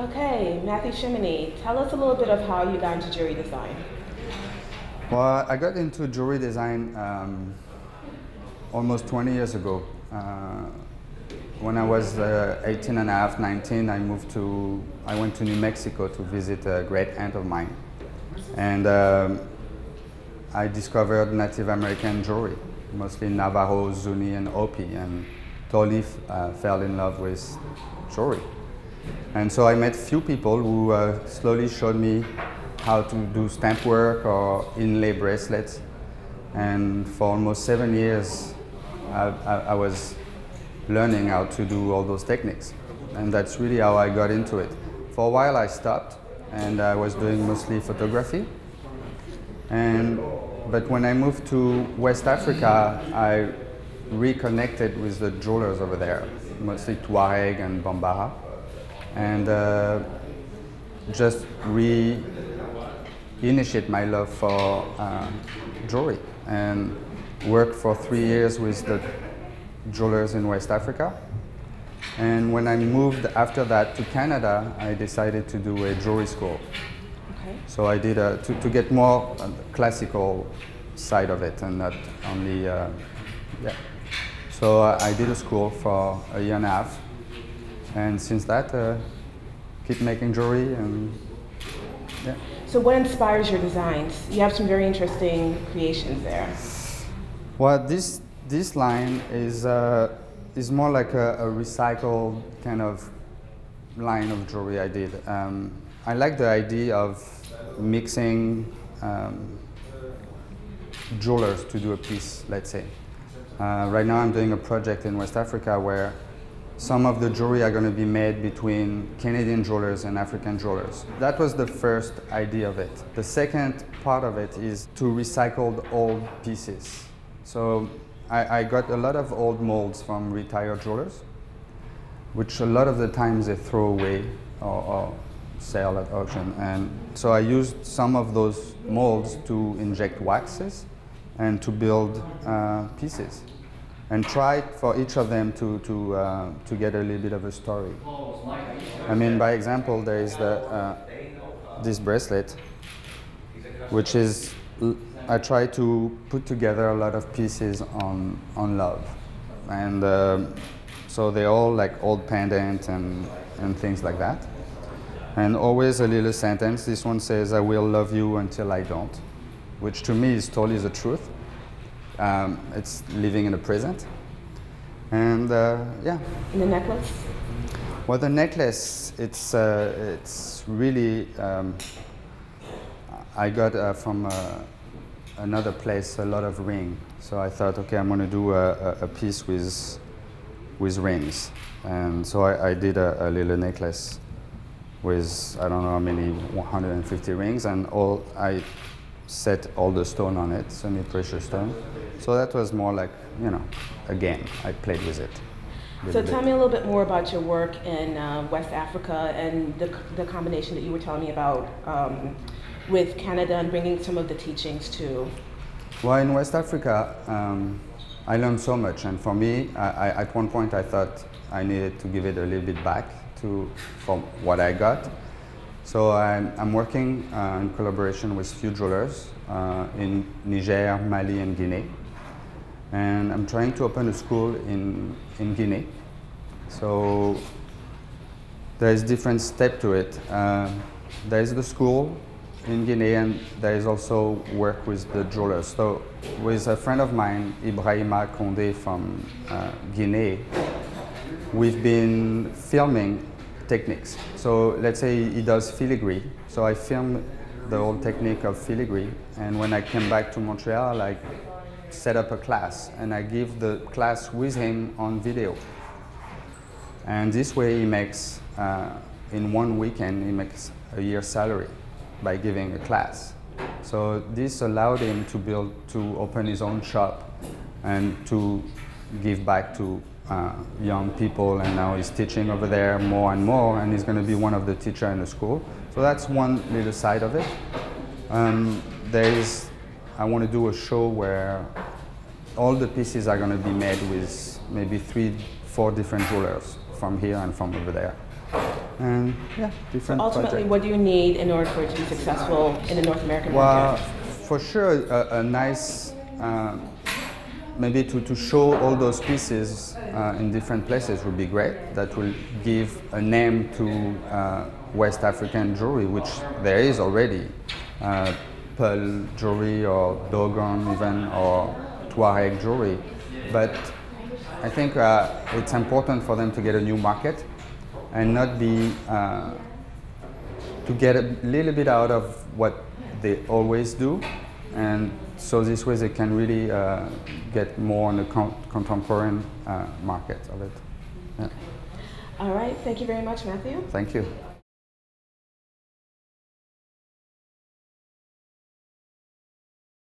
Okay, Matthieu Cheminee, tell us a little bit of how you got into jewelry design. Well, I got into jewelry design almost 20 years ago. When I was 18 and a half, 19, I went to New Mexico to visit a great aunt of mine. And I discovered Native American jewelry, mostly Navajo, Zuni, and Hopi, and totally fell in love with jewelry. And so I met few people who slowly showed me how to do stamp work or inlay bracelets. And for almost 7 years, I was learning how to do all those techniques. And that's really how I got into it. For a while I stopped and I was doing mostly photography. But when I moved to West Africa, I reconnected with the jewelers over there, mostly Tuareg and Bambara, and just reinitiate my love for jewelry, and worked for 3 years with the jewelers in West Africa. And when I moved after that to Canada, I decided to do a jewelry school. Okay. So I did to get more classical side of it and not only, yeah. So I did a school for a year and a half. And since that, keep making jewelry and yeah. So what inspires your designs? You have some very interesting creations there. Well, this line is more like a recycled kind of line of jewelry I did. I like the idea of mixing jewelers to do a piece, let's say. Right now I'm doing a project in West Africa where some of the jewelry are going to be made between Canadian jewelers and African jewelers. That was the first idea of it. The second part of it is to recycle the old pieces. So I got a lot of old molds from retired jewelers, which a lot of the times they throw away or sell at auction. And so I used some of those molds to inject waxes and to build pieces, and tried for each of them to get a little bit of a story. I mean, by example, there is this bracelet, which is, I try to put together a lot of pieces on love. And so they're all like old pendant and things like that. And always a little sentence. This one says, "I will love you until I don't," which to me is totally the truth. It's living in the present. And yeah. And the necklace? Well, the necklace, it's really, I got from another place a lot of ring. So I thought, okay, I'm going to do a piece with rings. And so I did a little necklace with, I don't know how many, 150 rings, and I set all the stone on it, semi-precious stone. So that was more like, you know, a game. I played with it. So tell me a little bit more about your work in West Africa and the combination that you were telling me about with Canada and bringing some of the teachings to. Well, in West Africa, I learned so much, and for me, at one point I thought I needed to give it a little bit back from what I got. So I'm working in collaboration with few jewelers in Niger, Mali, and Guinea. And I'm trying to open a school in Guinea. So there's different steps to it. There is the school in Guinea, and there is also work with the jewelers. So with a friend of mine, Ibrahima Condé from Guinea, we've been filming techniques. So let's say he does filigree. So I film the whole technique of filigree, and when I came back to Montreal, I set up a class, and I give the class with him on video. And this way he makes, in one weekend, he makes a year's salary by giving a class. So this allowed him to open his own shop and to give back to young people, and now he's teaching over there more and more, and he's going to be one of the teachers in the school. So that's one little side of it. I want to do a show where all the pieces are going to be made with maybe 3-4 different jewelers from here and from over there. and yeah, different Ultimately, projects. what do you need in order for it to be successful in the North American Well, market? for sure, a nice, maybe to show all those pieces in different places would be great. That will give a name to West African jewelry, which there is already. Pearl jewelry or Dogon even, or Tuareg jewelry. But I think it's important for them to get a new market and not be, to get a little bit out of what they always do. And so this way they can really get more on the contemporary market of it. Yeah. All right, thank you very much, Matthieu. Thank you.